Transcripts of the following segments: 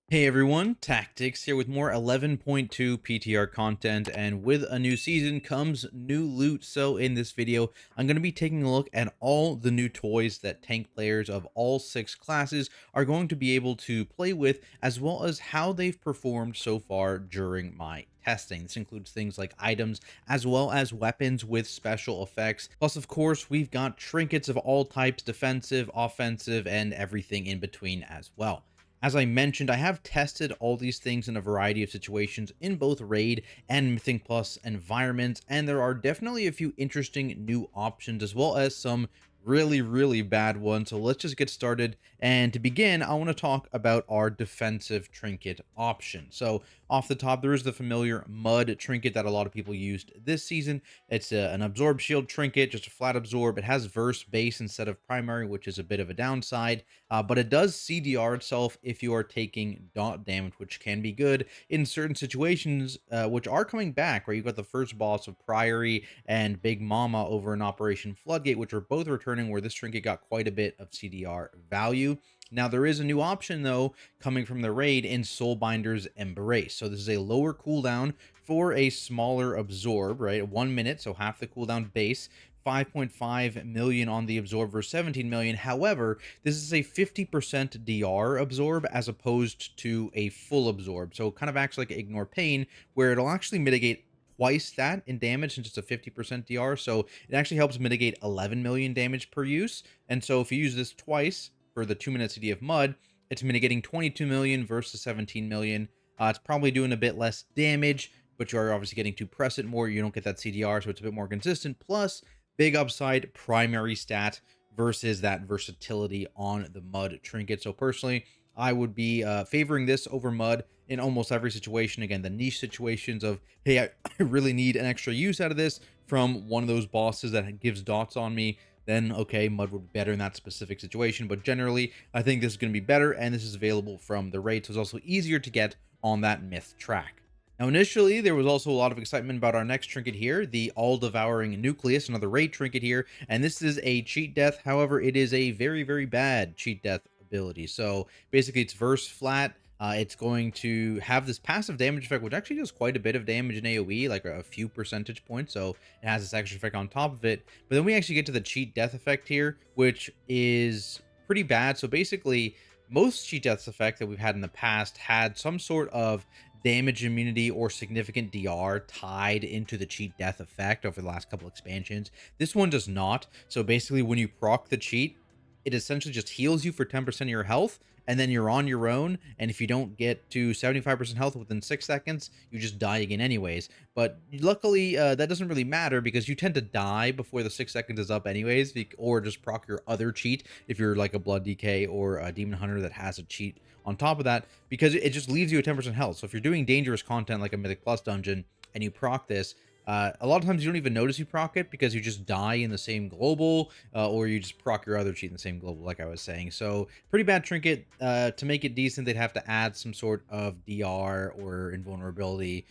Hey everyone, Tactics here with more 11.2 PTR content, and with a new season comes new loot. So in this video, I'm going to be taking a look at all the new toys that tank players of all 6 classes are going to be able to play with, as well as how they've performed so far during my testing. This includes things like items as well as weapons with special effects. Plus, of course, we've got trinkets of all types, defensive, offensive, and everything in between as well. As I mentioned, I have tested all these things in a variety of situations in both Raid and Mythic Plus environments, and there are definitely a few interesting new options as well as some really bad ones. So let's just get started. And to begin, I want to talk about our defensive trinket option. So off the top, there is the familiar mud trinket that a lot of people used this season. It's an absorb shield trinket, just a flat absorb. It has verse base instead of primary, which is a bit of a downside. But it does CDR itself if you are taking dot damage, which can be good in certain situations, which are coming back, right? You've got the first boss of Priory and Big Mama over in Operation Floodgate, which are both returning, where this trinket got quite a bit of CDR value. Now, there is a new option, though, coming from the raid in Soulbinder's Embrace. So this is a lower cooldown for a smaller absorb, right? 1 minute, so half the cooldown base. 5.5 million on the absorb versus 17 million. However, this is a 50% DR absorb as opposed to a full absorb. So it kind of acts like ignore pain, where it'll actually mitigate twice that in damage since it's a 50% DR. So it actually helps mitigate 11 million damage per use. And so if you use this twice for the 2 minute CD of mud, it's mitigating 22 million versus 17 million. It's probably doing a bit less damage, but you are obviously getting to press it more. You don't get that CDR, so it's a bit more consistent. Plus, big upside primary stat versus that versatility on the mud trinket. So personally, I would be favoring this over mud in almost every situation. Again, the niche situations of, hey, I really need an extra use out of this from one of those bosses that gives dots on me, then okay, mud would be better in that specific situation. But generally, I think this is going to be better, and this is available from the raid, so it's also easier to get on that myth track. Now, initially, there was also a lot of excitement about our next trinket here, the All-Devouring Nucleus, another raid trinket here, and this is a cheat death. However, it is a very bad cheat death ability. So basically, it's verse flat. It's going to have this passive damage effect, which actually does quite a bit of damage in AoE, like a few percentage points. So it has this extra effect on top of it. But then we actually get to the cheat death effect here, which is pretty bad. So basically, most cheat death effect that we've had in the past had some sort of damage immunity or significant DR tied into the cheat death effect over the last couple expansions. This one does not. So basically, when you proc the cheat, it essentially just heals you for 10% of your health, and then you're on your own. And if you don't get to 75% health within 6 seconds, you just die again anyways. But luckily, that doesn't really matter because you tend to die before the 6 seconds is up anyways, or just proc your other cheat if you're like a Blood DK or a Demon Hunter that has a cheat on top of that, because it just leaves you at 10% health. So if you're doing dangerous content like a Mythic Plus dungeon and you proc this, a lot of times you don't even notice you proc it because you just die in the same global, or you just proc your other cheat in the same global, like I was saying. So pretty bad trinket. To make it decent, they'd have to add some sort of DR or invulnerability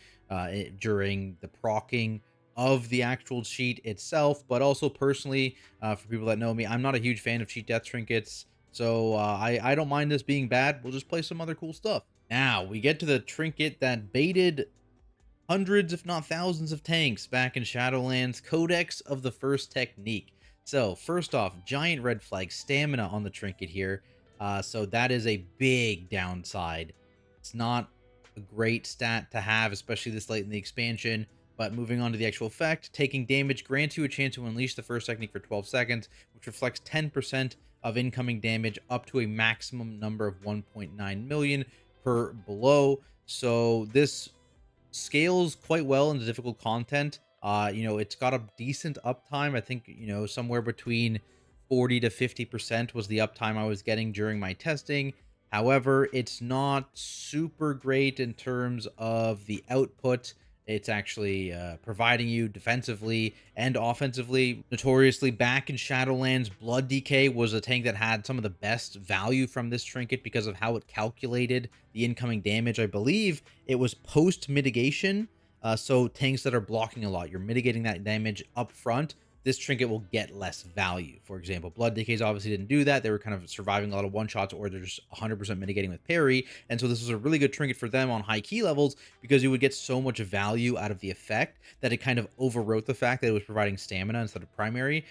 during the procking of the actual cheat itself. But also personally, for people that know me, I'm not a huge fan of cheat death trinkets. So I don't mind this being bad. We'll just play some other cool stuff. Now we get to the trinket that baited hundreds, if not thousands, of tanks back in Shadowlands, Codex of the First Technique. So first off, giant red flag stamina on the trinket here. So that is a big downside. It's not a great stat to have, especially this late in the expansion. But moving on to the actual effect, taking damage grants you a chance to unleash the first technique for 12 seconds, which reflects 10% of incoming damage up to a maximum number of 1.9 million per blow. So this scales quite well into difficult content. It's got a decent uptime. I think, somewhere between 40 to 50% was the uptime I was getting during my testing. However, it's not super great in terms of the output. It's actually providing you defensively and offensively. Notoriously, back in Shadowlands, Blood DK was a tank that had some of the best value from this trinket because of how it calculated the incoming damage. I believe it was post mitigation. So tanks that are blocking a lot, you're mitigating that damage up front this trinket will get less value. For example, Blood Decays obviously didn't do that. They were kind of surviving a lot of one-shots, or they're just 100% mitigating with parry. And so this was a really good trinket for them on high key levels, because you would get so much value out of the effect that it kind of overwrote the fact that it was providing stamina instead of primary.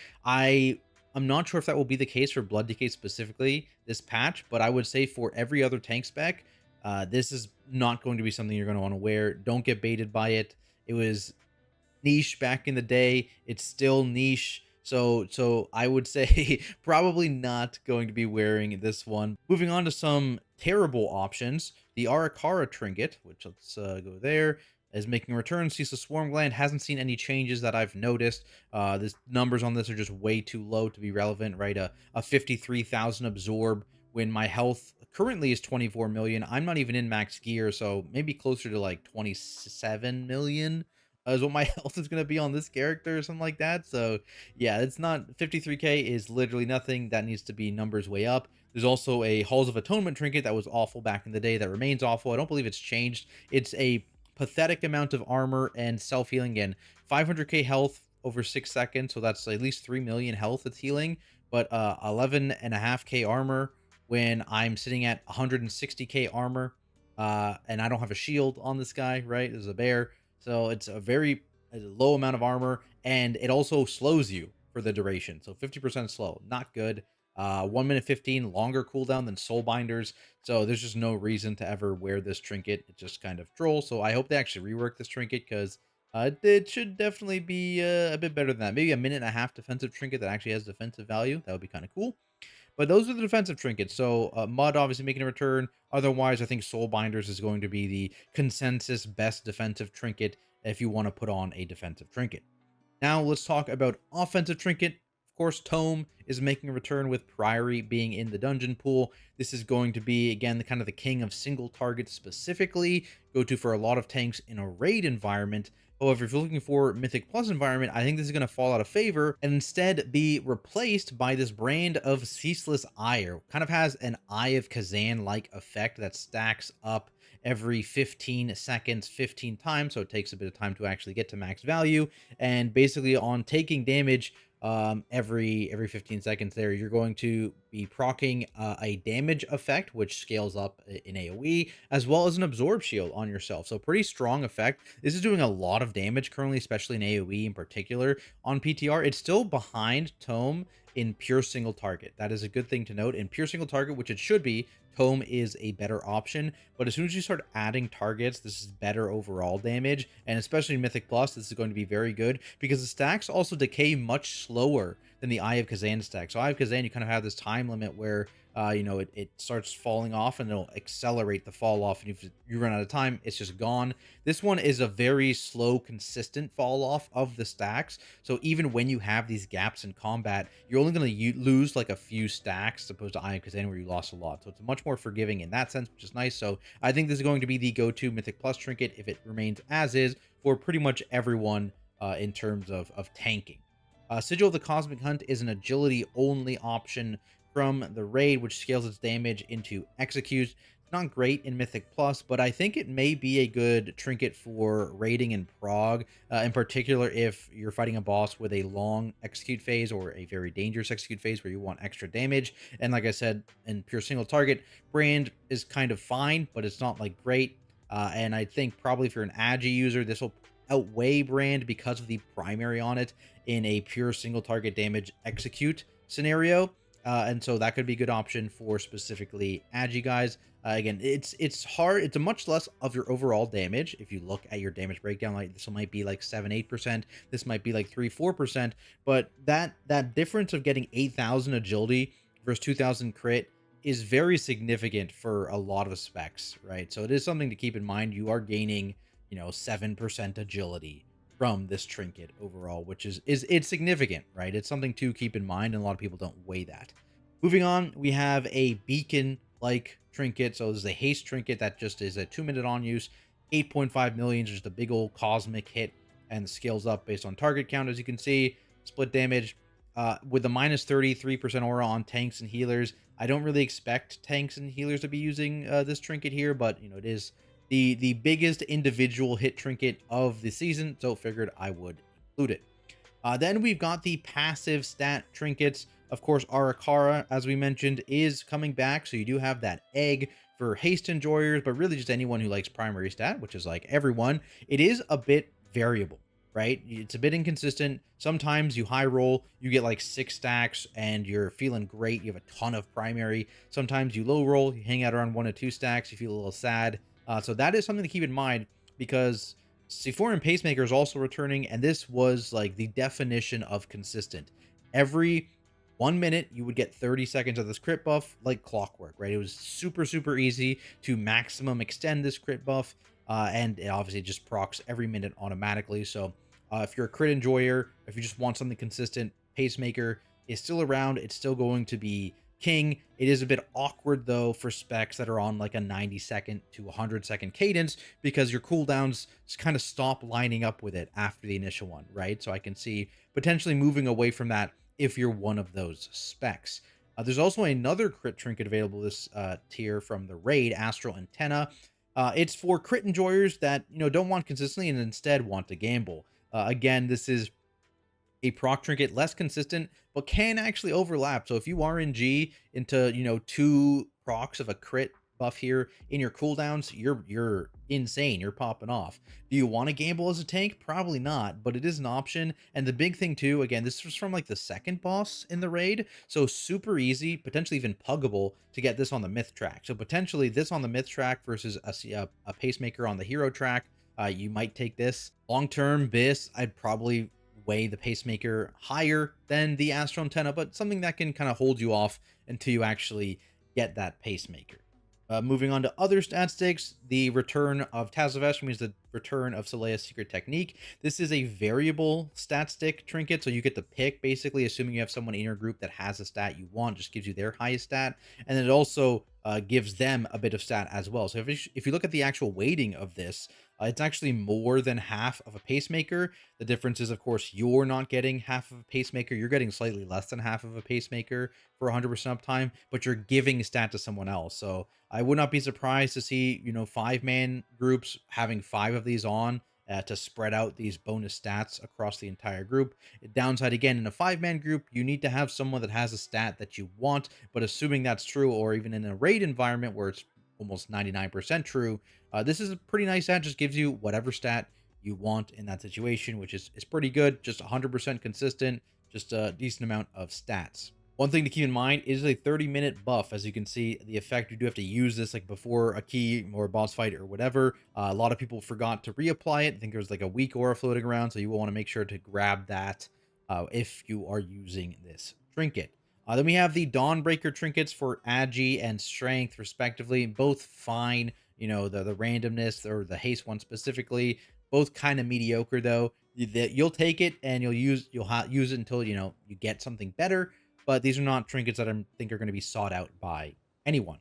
I'm not sure if that will be the case for Blood Decay specifically this patch, but I would say for every other tank spec, this is not going to be something you're going to want to wear. Don't get baited by it. It was niche back in the day. It's still niche. So I would say probably not going to be wearing this one. Moving on to some terrible options. The Arakara trinket, which let's go there, is making a return. Ceaseless Swarm Gland hasn't seen any changes that I've noticed. This numbers on this are just way too low to be relevant, right? A 53,000 absorb when my health currently is 24 million. I'm not even in max gear, so maybe closer to like 27 million is what my health is going to be on this character or something like that. So yeah, it's not 53k is literally nothing. That needs to be numbers way up. There's also a Halls of Atonement trinket that was awful back in the day that remains awful. I don't believe it's changed. It's a pathetic amount of armor and self-healing, and 500k health over 6 seconds, so that's at least 3 million health it's healing, but 11.5k armor when I'm sitting at 160k armor, and I don't have a shield on this guy, right? This is a bear, so it's a low amount of armor, and it also slows you for the duration, so 50% slow, not good. 1 minute 15 longer cooldown than soul binders, so there's just no reason to ever wear this trinket. It's just kind of troll. So I hope they actually rework this trinket, because it should definitely be a bit better than that. Maybe a minute and a half defensive trinket that actually has defensive value. That would be kind of cool. But those are the defensive trinkets. So Mud obviously making a return. Otherwise, I think Soul Binders is going to be the consensus best defensive trinket if you want to put on a defensive trinket. Now let's talk about offensive trinket. Of course, Tome is making a return with Priory being in the dungeon pool. This is going to be, again, the kind of the king of single targets specifically. Go to for a lot of tanks in a raid environment. However, if you're looking for Mythic Plus environment, I think this is going to fall out of favor and instead be replaced by this brand of Ceaseless Ire. Kind of has an Eye of Kazan-like effect that stacks up every 15 seconds 15 times, so it takes a bit of time to actually get to max value. And basically on taking damage every 15 seconds there, you're going to be proccing a damage effect, which scales up in AoE, as well as an absorb shield on yourself. So pretty strong effect. This is doing a lot of damage currently, especially in AoE in particular. On PTR, it's still behind Tome in pure single target. That is a good thing to note. In pure single target, which it should be, Tome is a better option, but as soon as you start adding targets, this is better overall damage, and especially in Mythic Plus, this is going to be very good, because the stacks also decay much slower than the Eye of Kazan stack. So Eye of Kazan, you kind of have this time limit where it starts falling off, and it'll accelerate the fall off, and if you run out of time, it's just gone. This one is a very slow, consistent fall off of the stacks, so even when you have these gaps in combat, you're only going to lose like a few stacks, as opposed to Eye of Kazan where you lost a lot. So it's much more forgiving in that sense, which is nice. So I think this is going to be the go-to Mythic Plus trinket if it remains as is for pretty much everyone in terms of tanking. Sigil of the Cosmic Hunt is an agility only option from the raid, which scales its damage into execute. It's not great in Mythic Plus, but I think it may be a good trinket for raiding in Prog, in particular if you're fighting a boss with a long execute phase or a very dangerous execute phase where you want extra damage. And like I said, in pure single target, Brand is kind of fine, but it's not like great. And I think probably if you're an Agi user, this will outweigh Brand because of the primary on it in a pure single target damage execute scenario. And so that could be a good option for specifically Agi guys. Again, it's hard. It's a much less of your overall damage. If you look at your damage breakdown, like this might be like 7-8%. This might be like 3-4%. But that difference of getting 8,000 agility versus 2,000 crit is very significant for a lot of specs, right? So it is something to keep in mind. You are gaining, 7% agility from this trinket overall, which is it's significant, right? It's something to keep in mind, and a lot of people don't weigh that. Moving on, we have a beacon like trinket. So this is a haste trinket that just is a 2-minute on use, 8.5 million, just a big old cosmic hit, and scales up based on target count, as you can see. Split damage with the minus 33% aura on tanks and healers. I don't really expect tanks and healers to be using this trinket here, but it is the biggest individual hit trinket of the season, so figured I would include it. Then we've got the passive stat trinkets. Of course, Arakara, as we mentioned, is coming back. So you do have that egg for haste enjoyers, but really just anyone who likes primary stat, which is like everyone. It is a bit variable, right? It's a bit inconsistent. Sometimes you high roll, you get like 6 stacks and you're feeling great. You have a ton of primary. Sometimes you low roll, you hang out around 1 to 2 stacks, you feel a little sad. So that is something to keep in mind because C4 and Pacemaker is also returning, and this was like the definition of consistent. Every 1 minute, you would get 30 seconds of this crit buff like clockwork, right? It was super, super easy to maximum extend this crit buff, and it obviously just procs every minute automatically. So if you're a crit enjoyer, if you just want something consistent, Pacemaker is still around. It's still going to be king. It is a bit awkward though for specs that are on like a 90-second to 100-second cadence because your cooldowns kind of stop lining up with it after the initial one, right? So I can see potentially moving away from that if you're one of those specs. There's also another crit trinket available this tier from the raid, Astral Antenna. It's for crit enjoyers that don't want consistency and instead want to gamble. Again, this is a proc trinket, less consistent, but can actually overlap. So if you RNG into, 2 procs of a crit buff here in your cooldowns, you're insane. You're popping off. Do you want to gamble as a tank? Probably not, but it is an option. And the big thing too, again, this was from like the second boss in the raid. So super easy, potentially even puggable to get this on the myth track. So potentially this on the myth track versus a pacemaker on the hero track. You might take this long term. This I'd probably weigh the pacemaker higher than the Astral Antenna, but something that can kind of hold you off until you actually get that pacemaker. Moving on to other stat sticks, the return of Tazavesh means the return of Solea's secret technique. This is a variable stat stick trinket, so you get to pick basically, assuming you have someone in your group that has a stat you want, just gives you their highest stat, and then it also gives them a bit of stat as well. So if you look at the actual weighting of this, it's actually more than half of a pacemaker. The difference is, of course, you're not getting half of a pacemaker. You're getting slightly less than half of a pacemaker for 100% uptime, but you're giving stat to someone else. So I would not be surprised to see, 5-man groups having 5 of these on to spread out these bonus stats across the entire group. Downside, again, in a 5-man group, you need to have someone that has a stat that you want, but assuming that's true, or even in a raid environment where it's almost 99% true, this is a pretty nice stat. Just gives you whatever stat you want in that situation, which is pretty good. Just 100% consistent, just a decent amount of stats. One thing to keep in mind is a 30-minute buff. As you can see, the effect, you do have to use this like before a key or a boss fight or whatever. A lot of people forgot to reapply it. I think there was like a weak aura floating around, so you will want to make sure to grab that if you are using this trinket. Then we have the Dawnbreaker trinkets for Agi and Strength, respectively. Both fine. The randomness or the haste one specifically, both kind of mediocre though. You'll take it and you'll use it until you get something better. But these are not trinkets that I think are going to be sought out by anyone.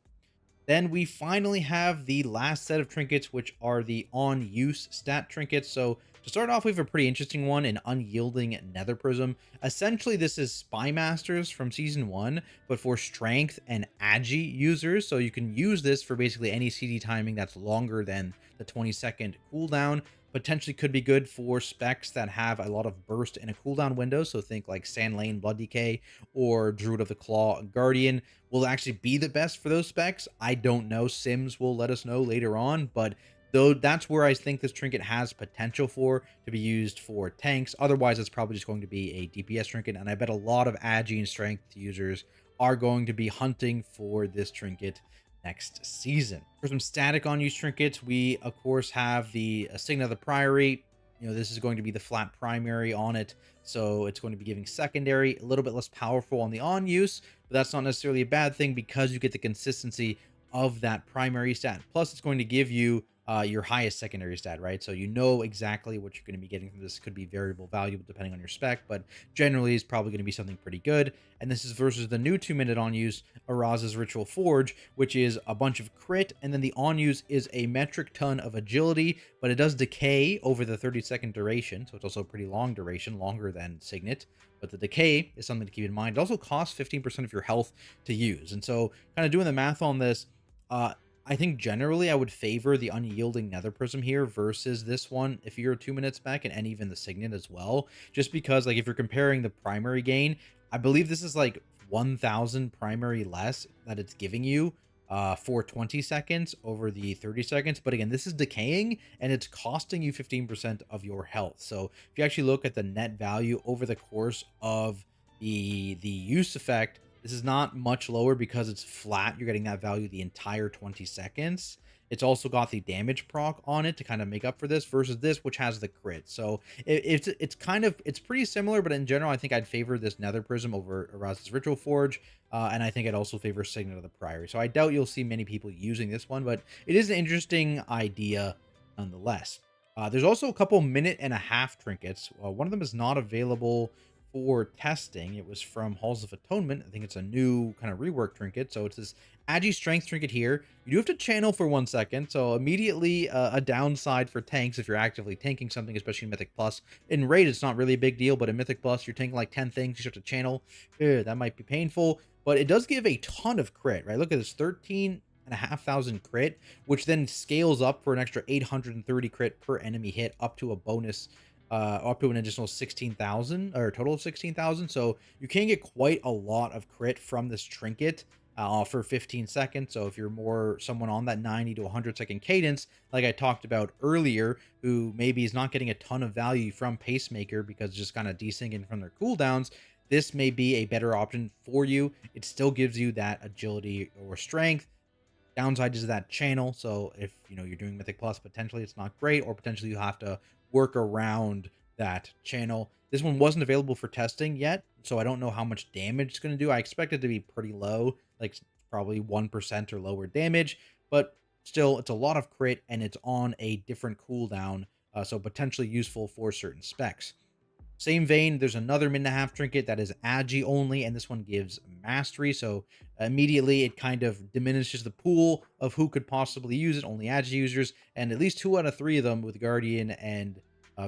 Then we finally have the last set of trinkets, which are the on-use stat trinkets. So to start off, we have a pretty interesting one, an Unyielding Nether Prism. Essentially, this is Spy Masters from Season 1, but for Strength and Agi users. So you can use this for basically any CD timing that's longer than the 20-second cooldown. Potentially could be good for specs that have a lot of burst in a cooldown window. So think like Sand Lane, Blood Decay, or Druid of the Claw, Guardian will actually be the best for those specs. I don't know. Sims will let us know later on, but though that's where I think this trinket has potential for to be used for tanks. Otherwise, it's probably just going to be a DPS trinket, and I bet a lot of Agi and Strength users are going to be hunting for this trinket next season. For some static on use trinkets, we of course have the Signet of the Priory. This is going to be the flat primary on it, so it's going to be giving secondary, a little bit less powerful on the on use, but that's not necessarily a bad thing because you get the consistency of that primary stat. Plus, it's going to give you your highest secondary stat, right? So you know exactly what you're going to be getting from this. Could be variable value depending on your spec, but generally is probably going to be something pretty good. And this is versus the new 2-minute on use, Araz's Ritual Forge, which is a bunch of crit, and then the on use is a metric ton of agility, but it does decay over the 30-second duration, so it's also a pretty long duration, longer than Signet. But the decay is something to keep in mind. It also costs 15% of your health to use, and so kind of doing the math on this, I think generally I would favor the unyielding nether prism here versus this one if you're 2 minutes back, and even the signet as well. Just because, like, if you're comparing the primary gain, I believe this is like 1,000 primary less that it's giving you for 20 seconds over the 30 seconds. But again, this is decaying and it's costing you 15% of your health. So if you actually look at the net value over the course of the use effect, this is not much lower because it's flat. You're getting that value the entire 20 seconds. It's also got the damage proc on it to kind of make up for this versus this, which has the crit. So it's kind of, it's pretty similar, but in general, I think I'd favor this Nether Prism over Erasmus Ritual Forge. And I think I'd also favor Signet of the Priory. So I doubt you'll see many people using this one, but it is an interesting idea nonetheless. There's also a couple minute-and-a-half trinkets. One of them is not available for testing. It was from Halls of Atonement. I think it's a new kind of rework trinket. So it's this Agi Strength trinket here. You do have to channel for 1 second. So immediately a downside for tanks if you're actively tanking something, especially in Mythic Plus. In Raid, it's not really a big deal, but in Mythic Plus, you're tanking like 10 things. You have to channel. That might be painful, but it does give a ton of crit, right? Look at this 13,500 crit, which then scales up for an extra 830 crit per enemy hit up to a bonus up to an additional 16,000 or a total of 16,000. So you can get quite a lot of crit from this trinket for 15 seconds. So if you're more someone on that 90 to 100-second cadence, like I talked about earlier, who maybe is not getting a ton of value from Pacemaker because it's just kind of desyncing from their cooldowns, this may be a better option for you. It still gives you that agility or strength. Downside is that channel. So if you're doing Mythic Plus, potentially it's not great, or potentially you have to work around that channel. This one wasn't available for testing yet, so I don't know how much damage it's going to do. I expect it to be pretty low, like probably 1% or lower damage, but still it's a lot of crit and it's on a different cooldown, so potentially useful for certain specs. Same vein, there's another minute-and-a-half trinket that is Agi only, and this one gives mastery. So immediately it kind of diminishes the pool of who could possibly use it, only Agi users, and at least 2 out of 3 of them with Guardian and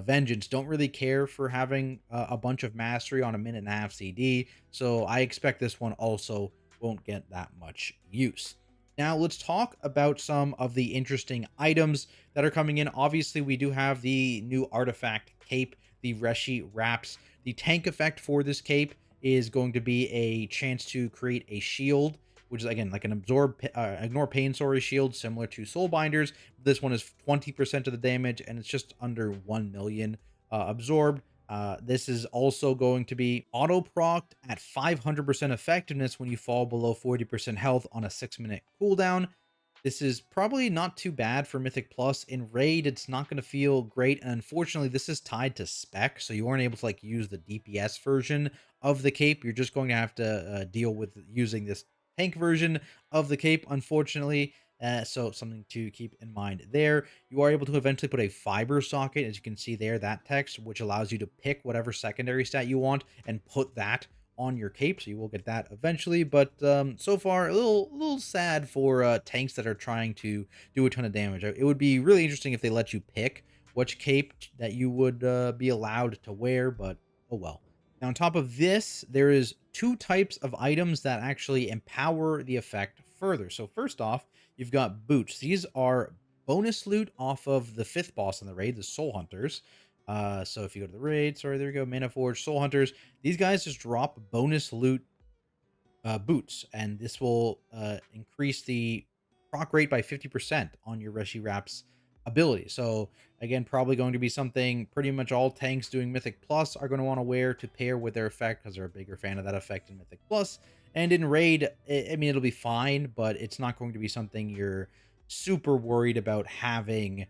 Vengeance don't really care for having a bunch of mastery on a minute-and-a-half CD. So I expect this one also won't get that much use. Now let's talk about some of the interesting items that are coming in. Obviously, we do have the new artifact cape, the Reshii wraps. The tank effect for this cape is going to be a chance to create a shield, which is again like an ignore pain story shield similar to Soulbinders. This one is 20% of the damage and it's just under 1 million absorbed. This is also going to be auto procced at 500% effectiveness when you fall below 40% health on a 6-minute cooldown. This is probably not too bad for Mythic Plus. In Raid, it's not going to feel great. And unfortunately, this is tied to spec, so you aren't able to like use the DPS version of the cape. You're just going to have to deal with using this tank version of the cape, unfortunately. So something to keep in mind there. You are able to eventually put a fiber socket, as you can see there, that text, which allows you to pick whatever secondary stat you want and put that on your cape, so you will get that eventually. But so far, a little sad for tanks that are trying to do a ton of damage. It would be really interesting if they let you pick which cape that you would be allowed to wear, but oh well. Now, on top of this, there is 2 types of items that actually empower the effect further. So first off, you've got boots. These are bonus loot off of the 5th boss in the raid, the Soul Hunters. So if you go to the raid, sorry, there you go, Mana Forge, Soul Hunters. These guys just drop bonus loot boots, and this will increase the proc rate by 50% on your Reshii Wrap's ability. So again, probably going to be something pretty much all tanks doing Mythic Plus are going to want to wear to pair with their effect because they're a bigger fan of that effect in Mythic Plus. And in Raid, I mean, it'll be fine, but it's not going to be something you're super worried about having,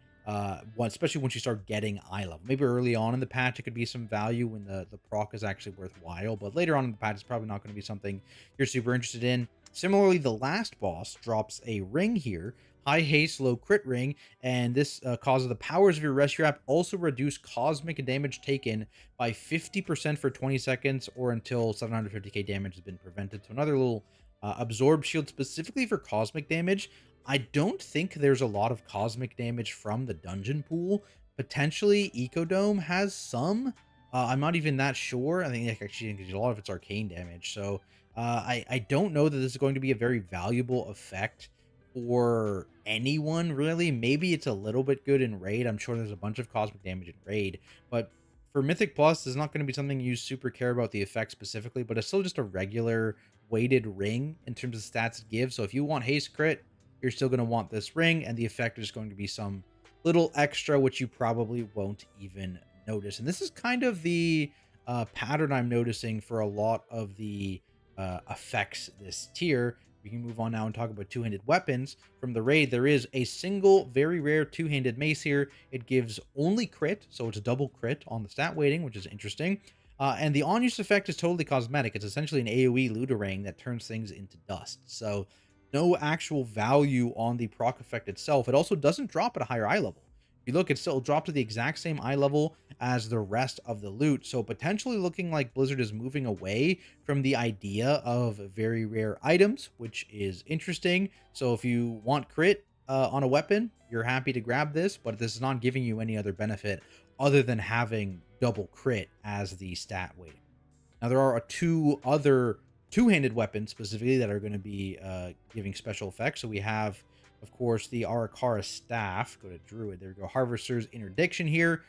especially once you start getting eye level. Maybe early on in the patch, it could be some value when the proc is actually worthwhile, but later on in the patch, it's probably not going to be something you're super interested in. Similarly, the last boss drops a ring here, high haste, low crit ring, and this causes the powers of your Reshii Wrap also reduce cosmic damage taken by 50% for 20 seconds or until 750k damage has been prevented. So another little absorb shield specifically for cosmic damage. I don't think there's a lot of cosmic damage from the dungeon pool. Potentially Ecodome has some. I'm not even that sure. I think actually a lot of it's arcane damage. So I don't know that this is going to be a very valuable effect for anyone really. Maybe it's a little bit good in raid. I'm sure there's a bunch of cosmic damage in raid, but for Mythic Plus, it's not going to be something you super care about the effect specifically, but it's still just a regular weighted ring in terms of stats it gives. So if you want haste crit, you're still going to want this ring, and the effect is going to be some little extra, which you probably won't even notice. And this is kind of the pattern I'm noticing for a lot of the effects this tier. We can move on now and talk about two-handed weapons. From the raid, there is a single, very rare two-handed mace here. It gives only crit, so it's a double crit on the stat weighting, which is interesting. And the on-use effect is totally cosmetic. It's essentially an AoE looterang that turns things into dust. So no actual value on the proc effect itself. It also doesn't drop at a higher eye level. If you look, it still dropped to the exact same eye level as the rest of the loot. So potentially looking like Blizzard is moving away from the idea of very rare items, which is interesting. So if you want crit on a weapon, you're happy to grab this, but this is not giving you any other benefit other than having double crit as the stat weighting. Now, there are two other two-handed weapons specifically that are going to be giving special effects. So we have, of course, the Arakara Staff. Go to Druid. There we go. Harvester's Interdiction here.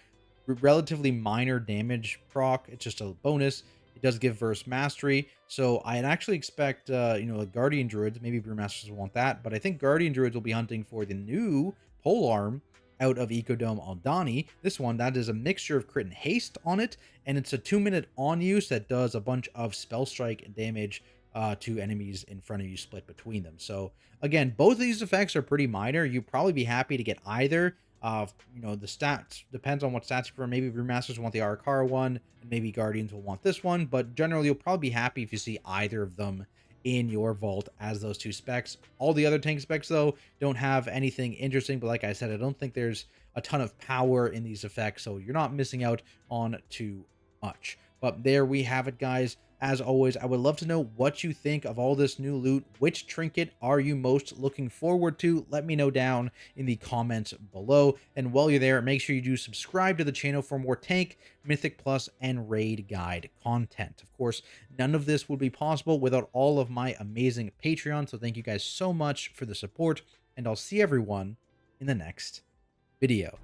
Relatively minor damage proc. It's just a bonus. It does give Verse Mastery. So I'd actually expect, like Guardian Druids. Maybe Brewmasters will want that. But I think Guardian Druids will be hunting for the new Polearm out of Ecodome Aldani. This one, that is a mixture of crit and haste on it, and it's a 2-minute on use that does a bunch of spell strike damage to enemies in front of you, split between them. So again, both of these effects are pretty minor. You'd probably be happy to get either. The stats depends on what stats you prefer. Maybe Brewmasters want the Arakara one, and maybe Guardians will want this one, but generally you'll probably be happy if you see either of them in your vault as those two specs. All the other tank specs, though, don't have anything interesting, but like I said, I don't think there's a ton of power in these effects, so you're not missing out on too much. But there we have it, guys. As always, I would love to know what you think of all this new loot. Which trinket are you most looking forward to? Let me know down in the comments below. And while you're there, make sure you do subscribe to the channel for more tank, Mythic Plus, and raid guide content. Of course, none of this would be possible without all of my amazing Patreon. So thank you guys so much for the support, and I'll see everyone in the next video.